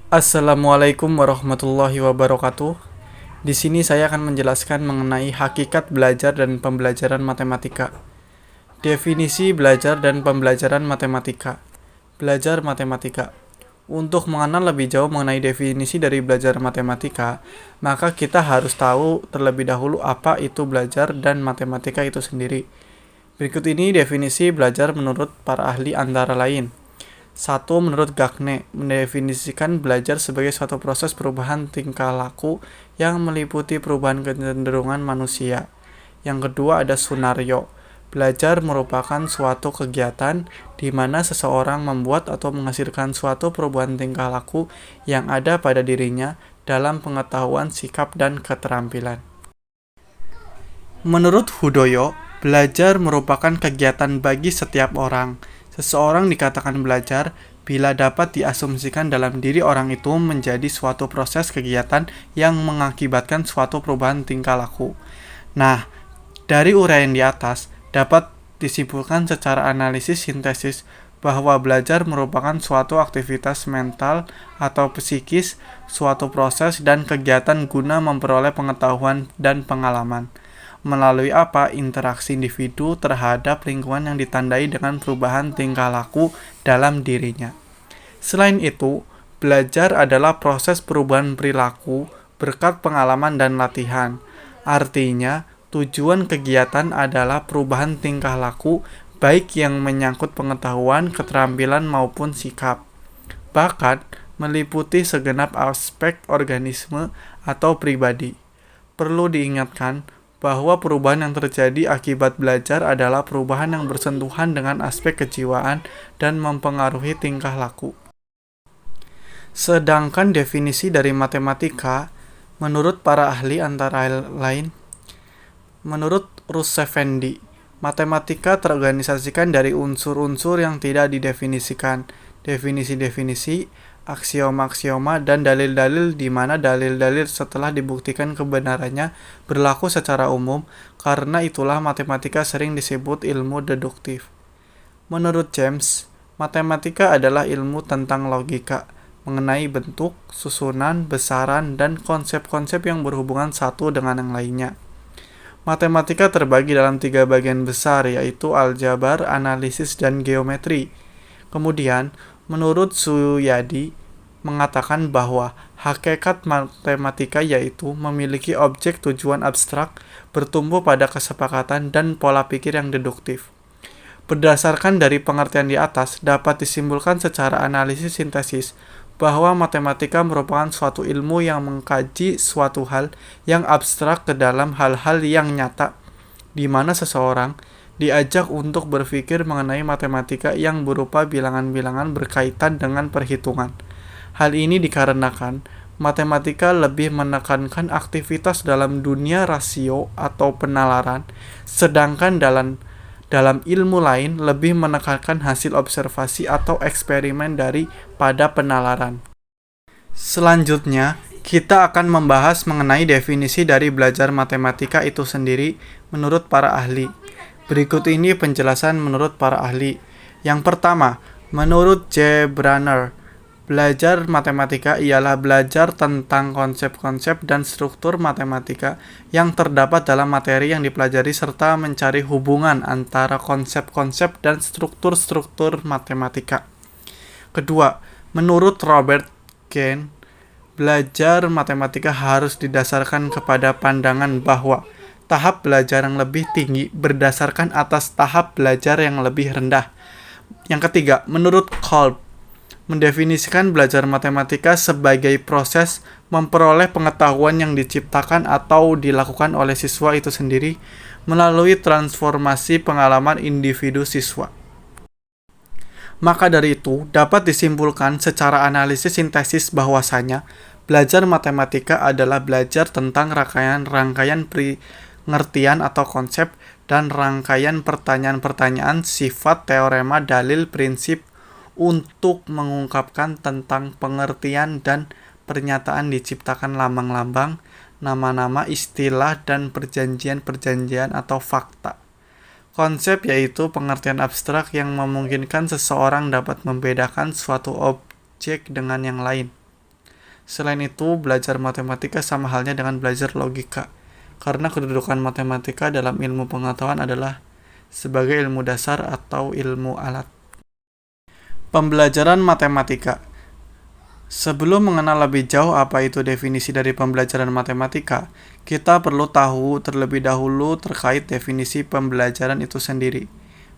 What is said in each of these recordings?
Assalamualaikum warahmatullahi wabarakatuh. Di sini saya akan menjelaskan mengenai hakikat belajar dan pembelajaran matematika. Definisi belajar dan pembelajaran matematika. Belajar matematika. Untuk mengenal lebih jauh mengenai definisi dari belajar matematika, maka kita harus tahu terlebih dahulu apa itu belajar dan matematika itu sendiri. Berikut ini definisi belajar menurut para ahli antara lain. 1. Menurut Gagne, mendefinisikan belajar sebagai suatu proses perubahan tingkah laku yang meliputi perubahan kecenderungan manusia. Yang kedua ada Sunaryo. Belajar merupakan suatu kegiatan di mana seseorang membuat atau menghasilkan suatu perubahan tingkah laku yang ada pada dirinya dalam pengetahuan, sikap, dan keterampilan. Menurut Hudoyo, belajar merupakan kegiatan bagi setiap orang. Seseorang dikatakan belajar bila dapat diasumsikan dalam diri orang itu menjadi suatu proses kegiatan yang mengakibatkan suatu perubahan tingkah laku. Nah, dari uraian di atas dapat disimpulkan secara analisis sintesis bahwa belajar merupakan suatu aktivitas mental atau psikis, suatu proses dan kegiatan guna memperoleh pengetahuan dan pengalaman. Melalui apa? Interaksi individu terhadap lingkungan yang ditandai dengan perubahan tingkah laku dalam dirinya. Selain itu, belajar adalah proses perubahan perilaku berkat pengalaman dan latihan. Artinya, tujuan kegiatan adalah perubahan tingkah laku baik yang menyangkut pengetahuan, keterampilan maupun sikap. Bahkan, meliputi segenap aspek organisme atau pribadi. Perlu diingatkan bahwa perubahan yang terjadi akibat belajar adalah perubahan yang bersentuhan dengan aspek kejiwaan dan mempengaruhi tingkah laku. Sedangkan definisi dari matematika, menurut para ahli antara lain, menurut Ruseffendi, matematika terorganisasikan dari unsur-unsur yang tidak didefinisikan, definisi-definisi, aksioma-aksioma, dan dalil-dalil di mana dalil-dalil setelah dibuktikan kebenarannya berlaku secara umum, karena itulah matematika sering disebut ilmu deduktif. Menurut James, matematika adalah ilmu tentang logika, mengenai bentuk, susunan, besaran, dan konsep-konsep yang berhubungan satu dengan yang lainnya. Matematika terbagi dalam 3 bagian besar, yaitu aljabar, analisis, dan geometri. Kemudian, menurut Suyadi, mengatakan bahwa hakikat matematika yaitu memiliki objek tujuan abstrak, bertumbuh pada kesepakatan dan pola pikir yang deduktif. Berdasarkan dari pengertian di atas, dapat disimpulkan secara analisis sintesis bahwa matematika merupakan suatu ilmu yang mengkaji suatu hal yang abstrak ke dalam hal-hal yang nyata, di mana seseorang diajak untuk berpikir mengenai matematika yang berupa bilangan-bilangan berkaitan dengan perhitungan. Hal ini dikarenakan matematika lebih menekankan aktivitas dalam dunia rasio atau penalaran, sedangkan dalam ilmu lain lebih menekankan hasil observasi atau eksperimen daripada penalaran. Selanjutnya, kita akan membahas mengenai definisi dari belajar matematika itu sendiri menurut para ahli. Berikut ini penjelasan menurut para ahli. Yang pertama, menurut J. Branner, belajar matematika ialah belajar tentang konsep-konsep dan struktur matematika yang terdapat dalam materi yang dipelajari serta mencari hubungan antara konsep-konsep dan struktur-struktur matematika. Kedua, menurut Robert Kahn, belajar matematika harus didasarkan kepada pandangan bahwa tahap belajar yang lebih tinggi berdasarkan atas tahap belajar yang lebih rendah. Yang ketiga, menurut Kolb, mendefinisikan belajar matematika sebagai proses memperoleh pengetahuan yang diciptakan atau dilakukan oleh siswa itu sendiri melalui transformasi pengalaman individu siswa. Maka dari itu, dapat disimpulkan secara analisis sintesis bahwasanya belajar matematika adalah belajar tentang rangkaian pengertian atau konsep dan rangkaian pertanyaan-pertanyaan, sifat, teorema, dalil, prinsip untuk mengungkapkan tentang pengertian dan pernyataan diciptakan lambang-lambang, nama-nama, istilah, dan perjanjian-perjanjian atau fakta. Konsep yaitu pengertian abstrak yang memungkinkan seseorang dapat membedakan suatu objek dengan yang lain. Selain itu, belajar matematika sama halnya dengan belajar logika, karena kedudukan matematika dalam ilmu pengetahuan adalah sebagai ilmu dasar atau ilmu alat. Pembelajaran matematika. Sebelum mengenal lebih jauh apa itu definisi dari pembelajaran matematika, kita perlu tahu terlebih dahulu terkait definisi pembelajaran itu sendiri.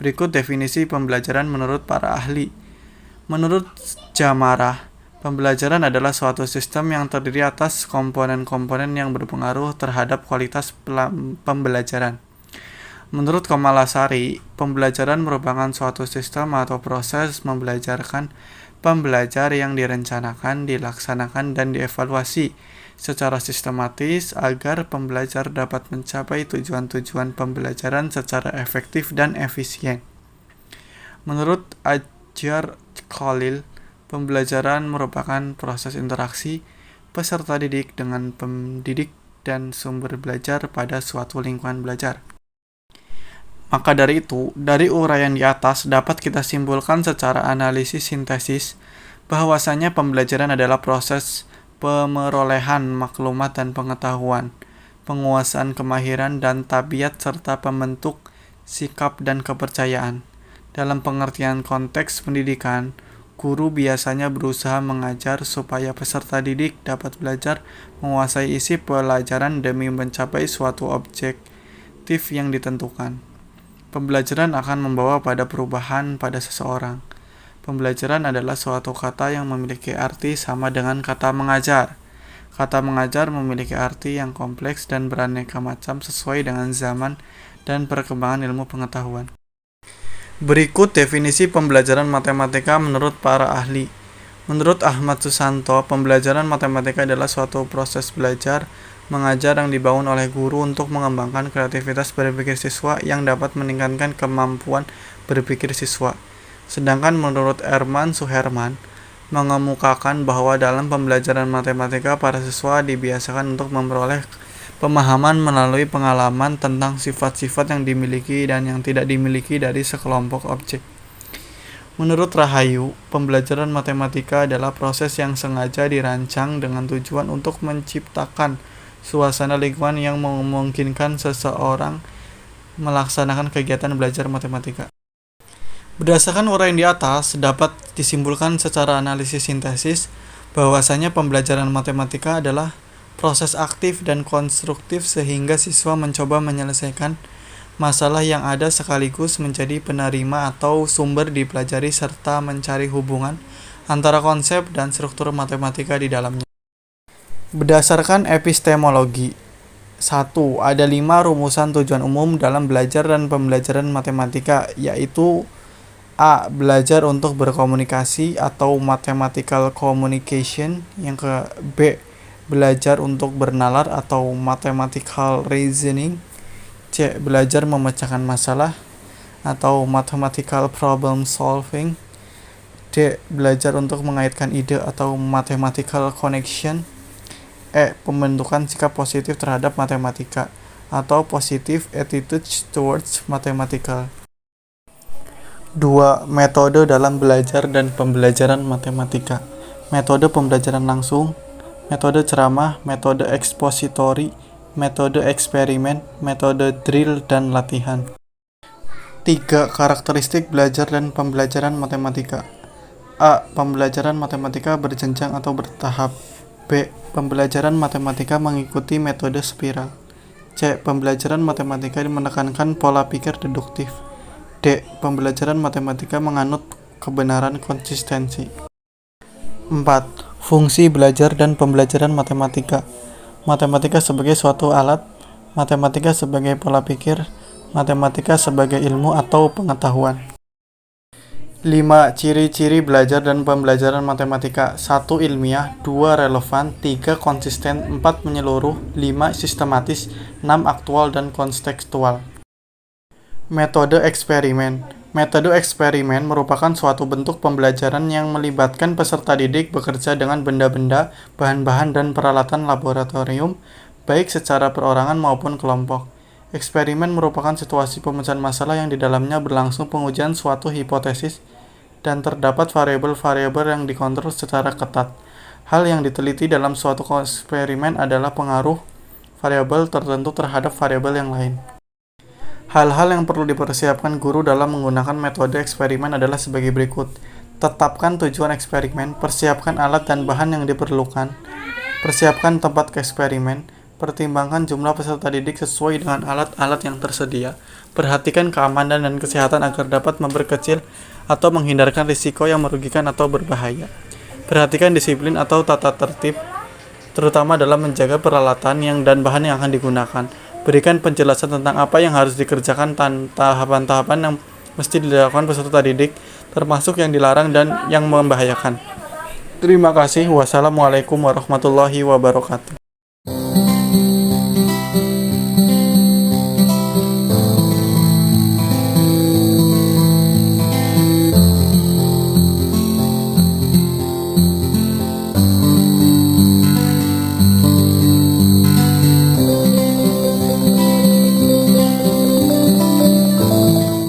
Berikut definisi pembelajaran menurut para ahli. Menurut Jamarah, pembelajaran adalah suatu sistem yang terdiri atas komponen-komponen yang berpengaruh terhadap kualitas pembelajaran. Menurut Kamalasari, pembelajaran merupakan suatu sistem atau proses membelajarkan pembelajar yang direncanakan, dilaksanakan, dan dievaluasi secara sistematis agar pembelajar dapat mencapai tujuan-tujuan pembelajaran secara efektif dan efisien. Menurut Ajar Khalil, pembelajaran merupakan proses interaksi peserta didik dengan pendidik dan sumber belajar pada suatu lingkungan belajar. Maka dari itu, dari uraian di atas dapat kita simpulkan secara analisis sintesis bahwasanya pembelajaran adalah proses pemerolehan maklumat dan pengetahuan, penguasaan kemahiran dan tabiat serta pembentuk sikap dan kepercayaan. Dalam pengertian konteks pendidikan, guru biasanya berusaha mengajar supaya peserta didik dapat belajar menguasai isi pelajaran demi mencapai suatu objektif yang ditentukan. Pembelajaran akan membawa pada perubahan pada seseorang. Pembelajaran adalah suatu kata yang memiliki arti sama dengan kata mengajar. Kata mengajar memiliki arti yang kompleks dan beraneka macam sesuai dengan zaman dan perkembangan ilmu pengetahuan. Berikut definisi pembelajaran matematika menurut para ahli. Menurut Ahmad Susanto, pembelajaran matematika adalah suatu proses belajar mengajar yang dibangun oleh guru untuk mengembangkan kreativitas berpikir siswa yang dapat meningkatkan kemampuan berpikir siswa. Sedangkan menurut Erman Suherman, mengemukakan bahwa dalam pembelajaran matematika para siswa dibiasakan untuk memperoleh pemahaman melalui pengalaman tentang sifat-sifat yang dimiliki dan yang tidak dimiliki dari sekelompok objek. Menurut Rahayu, pembelajaran matematika adalah proses yang sengaja dirancang dengan tujuan untuk menciptakan suasana lingkungan yang memungkinkan seseorang melaksanakan kegiatan belajar matematika. Berdasarkan uraian di atas, dapat disimpulkan secara analisis sintesis bahwasanya pembelajaran matematika adalah proses aktif dan konstruktif sehingga siswa mencoba menyelesaikan masalah yang ada sekaligus menjadi penerima atau sumber dipelajari serta mencari hubungan antara konsep dan struktur matematika di dalamnya. Berdasarkan epistemologi, 1. Ada 5 rumusan tujuan umum dalam belajar dan pembelajaran matematika, yaitu A. Belajar untuk berkomunikasi atau mathematical communication. Yang ke B. Belajar untuk bernalar atau mathematical reasoning. C. Belajar memecahkan masalah atau mathematical problem solving. D. Belajar untuk mengaitkan ide atau mathematical connection. E. Pembentukan sikap positif terhadap matematika atau positive attitude towards mathematical. 2. Metode dalam belajar dan pembelajaran matematika. Metode pembelajaran langsung, metode ceramah, metode ekspositori, metode eksperimen, metode drill dan latihan. 3. Karakteristik belajar dan pembelajaran matematika. A. Pembelajaran matematika berjenjang atau bertahap. B. Pembelajaran matematika mengikuti metode spiral. C. Pembelajaran matematika menekankan pola pikir deduktif. D. Pembelajaran matematika menganut kebenaran konsistensi. 4. Fungsi belajar dan pembelajaran matematika. Matematika sebagai suatu alat, matematika sebagai pola pikir, matematika sebagai ilmu atau pengetahuan. 5. Ciri-ciri belajar dan pembelajaran matematika. 1. Ilmiah, 2. Relevan, 3. Konsisten, 4. Menyeluruh, 5. Sistematis, 6. Aktual dan kontekstual. Metode eksperimen. Metode eksperimen merupakan suatu bentuk pembelajaran yang melibatkan peserta didik bekerja dengan benda-benda, bahan-bahan, dan peralatan laboratorium, baik secara perorangan maupun kelompok. Eksperimen merupakan situasi pemecahan masalah yang di dalamnya berlangsung pengujian suatu hipotesis dan terdapat variabel-variabel yang dikontrol secara ketat. Hal yang diteliti dalam suatu eksperimen adalah pengaruh variabel tertentu terhadap variabel yang lain. Hal-hal yang perlu dipersiapkan guru dalam menggunakan metode eksperimen adalah sebagai berikut. Tetapkan tujuan eksperimen, persiapkan alat dan bahan yang diperlukan, persiapkan tempat eksperimen, pertimbangkan jumlah peserta didik sesuai dengan alat-alat yang tersedia, perhatikan keamanan dan kesehatan agar dapat memperkecil atau menghindarkan risiko yang merugikan atau berbahaya. Perhatikan disiplin atau tata tertib, terutama dalam menjaga peralatan dan bahan yang akan digunakan. Berikan penjelasan tentang apa yang harus dikerjakan dan tahapan-tahapan yang mesti dilakukan peserta didik, termasuk yang dilarang dan yang membahayakan. Terima kasih. Wassalamualaikum warahmatullahi wabarakatuh.